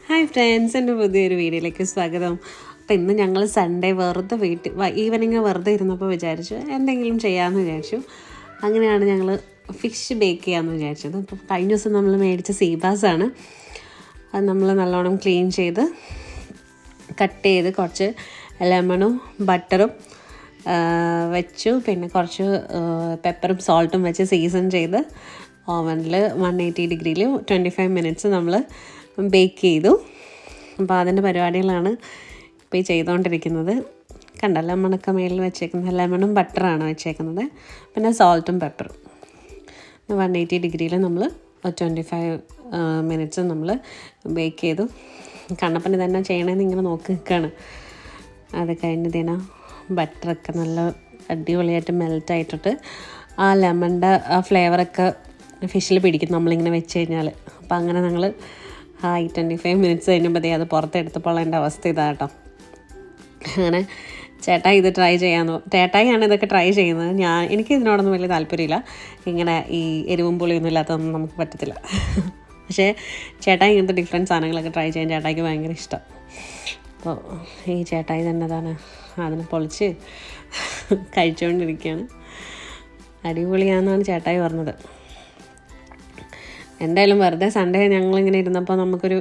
Hi friends, എൻ്റെ പുതിയൊരു വീഡിയോയിലേക്ക് സ്വാഗതം. അപ്പോൾ ഇന്ന് ഞങ്ങൾ സൺഡേ വെറുതെ ഈവനിങ് വെറുതെ ഇരുന്നപ്പോൾ വിചാരിച്ചു എന്തെങ്കിലും ചെയ്യാമെന്ന് വിചാരിച്ചു. അങ്ങനെയാണ് ഞങ്ങൾ ഫിഷ് ബേക്ക് ചെയ്യാമെന്ന് വിചാരിച്ചത്. അപ്പോൾ കഴിഞ്ഞ ദിവസം നമ്മൾ മേടിച്ച സീബാസാണ്. അത് നമ്മൾ നല്ലോണം ക്ലീൻ ചെയ്ത് കട്ട് ചെയ്ത് കുറച്ച് ലെമണും ബട്ടറും വെച്ചു. പിന്നെ കുറച്ച് പെപ്പറും സോൾട്ടും വെച്ച് സീസൺ ചെയ്ത് ഓവനിൽ 180 ഡിഗ്രിയിൽ 25 മിനിറ്റ്സ് നമ്മൾ ബേക്ക് ചെയ്തു. അപ്പോൾ അതിൻ്റെ പരിപാടികളാണ് ഇപ്പോൾ ഈ ചെയ്തുകൊണ്ടിരിക്കുന്നത്. കണ്ട ലെമണൊക്കെ മേളിൽ വെച്ചേക്കുന്നത് ലെമണും ബട്ടറാണ് വെച്ചേക്കുന്നത്. പിന്നെ സോൾട്ടും പെപ്പറും 180 ഡിഗ്രിയിൽ നമ്മൾ 25 മിനിറ്റ്സ് നമ്മൾ ബേക്ക് ചെയ്തു. കണ്ണപ്പന് തന്നെ ചെയ്യണമെന്ന് ഇങ്ങനെ നോക്കി നിൽക്കുകയാണ്. അത് കഴിഞ്ഞതിനാ ബട്ടറൊക്കെ നല്ല അടിപൊളിയായിട്ട് മെൽറ്റായിട്ടിട്ട് ആ ലെമണിൻ്റെ ആ ഫ്ലേവറൊക്കെ ഫിഷിൽ പിടിക്കും നമ്മളിങ്ങനെ വെച്ച് കഴിഞ്ഞാൽ. അപ്പോൾ അങ്ങനെ ഞങ്ങൾ 25 മിനിറ്റ്സ് കഴിഞ്ഞപ്പോൾ അത് പുറത്തെടുത്തപ്പോൾ എൻ്റെ അവസ്ഥ ഇതാട്ടോ. അങ്ങനെ ചേട്ടായി ഇത് ട്രൈ ചെയ്യാമെന്ന്, ചേട്ടായിയാണ് ഇതൊക്കെ ട്രൈ ചെയ്യുന്നത്. എനിക്ക് ഇതിനോടൊന്നും വലിയ താല്പര്യമില്ല. ഇങ്ങനെ ഈ എരിവും പുളിയൊന്നും ഇല്ലാത്തതൊന്നും നമുക്ക് പറ്റത്തില്ല. പക്ഷേ ചേട്ടായി ഇങ്ങനത്തെ ഡിഫറെൻറ്റ് സാധനങ്ങളൊക്കെ ട്രൈ ചെയ്യാൻ ചേട്ടായിക്ക് ഭയങ്കര ഇഷ്ടം. അപ്പോൾ ഈ ചേട്ടായി തന്നെ അതിനെ പൊളിച്ച് കഴിച്ചുകൊണ്ടിരിക്കുകയാണ്. അടിപൊളിയാണെന്നാണ് ചേട്ടായി പറഞ്ഞത്. എന്തായാലും വെറുതെ സൺഡേ ഞങ്ങളിങ്ങനെ ഇരുന്നപ്പോൾ നമുക്കൊരു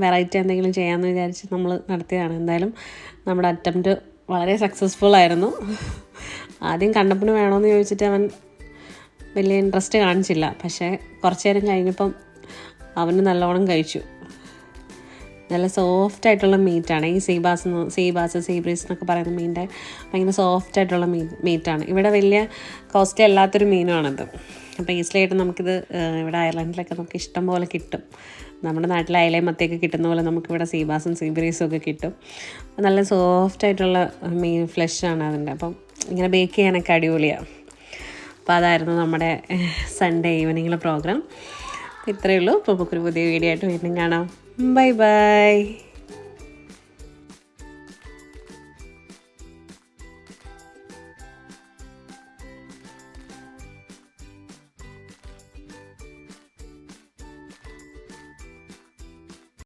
വെറൈറ്റി എന്തെങ്കിലും ചെയ്യാമെന്ന് വിചാരിച്ച് നമ്മൾ നടത്തിയതാണ്. എന്തായാലും നമ്മുടെ അറ്റംപ്റ്റ് വളരെ സക്സസ്ഫുൾ ആയിരുന്നു. ആദ്യം കണ്ണപ്പന് വേണമെന്ന് ചോദിച്ചിട്ട് അവൻ വലിയ ഇൻട്രസ്റ്റ് കാണിച്ചില്ല. പക്ഷേ കുറച്ച് നേരം കഴിഞ്ഞപ്പം അവന് നല്ലോണം കഴിച്ചു. നല്ല സോഫ്റ്റായിട്ടുള്ള മീറ്റാണ് ഈ സീബാസ് സീബ്രീസ് എന്നൊക്കെ പറയുന്ന മീനിൻ്റെ ഭയങ്കര സോഫ്റ്റായിട്ടുള്ള മീറ്റാണ്. ഇവിടെ വലിയ കോസ്റ്റ്ലി അല്ലാത്തൊരു മീനുമാണിത്. അപ്പോൾ ഈസിലിയായിട്ട് നമുക്കിത് ഇവിടെ അയർലൻഡിലൊക്കെ നമുക്ക് ഇഷ്ടം പോലെ കിട്ടും. നമ്മുടെ നാട്ടിലെ അയലയും മത്തിയൊക്കെ കിട്ടുന്ന പോലെ നമുക്കിവിടെ സീബാസും സീബ്രീസും ഒക്കെ കിട്ടും. നല്ല സോഫ്റ്റായിട്ടുള്ള മീൻ ഫ്ലഷാണ് അതിൻ്റെ. അപ്പം ഇങ്ങനെ ബേക്ക് ചെയ്യാനൊക്കെ അടിപൊളിയാണ്. അപ്പോൾ അതായിരുന്നു നമ്മുടെ സൺഡേ ഈവനിങ്ങിലെ പ്രോഗ്രാം. ഇത്രയേ ഉള്ളൂ. അപ്പോൾ നമുക്കൊരു പുതിയ വീഡിയോ ആയിട്ട് വീണ്ടും കാണാം. Bye bye.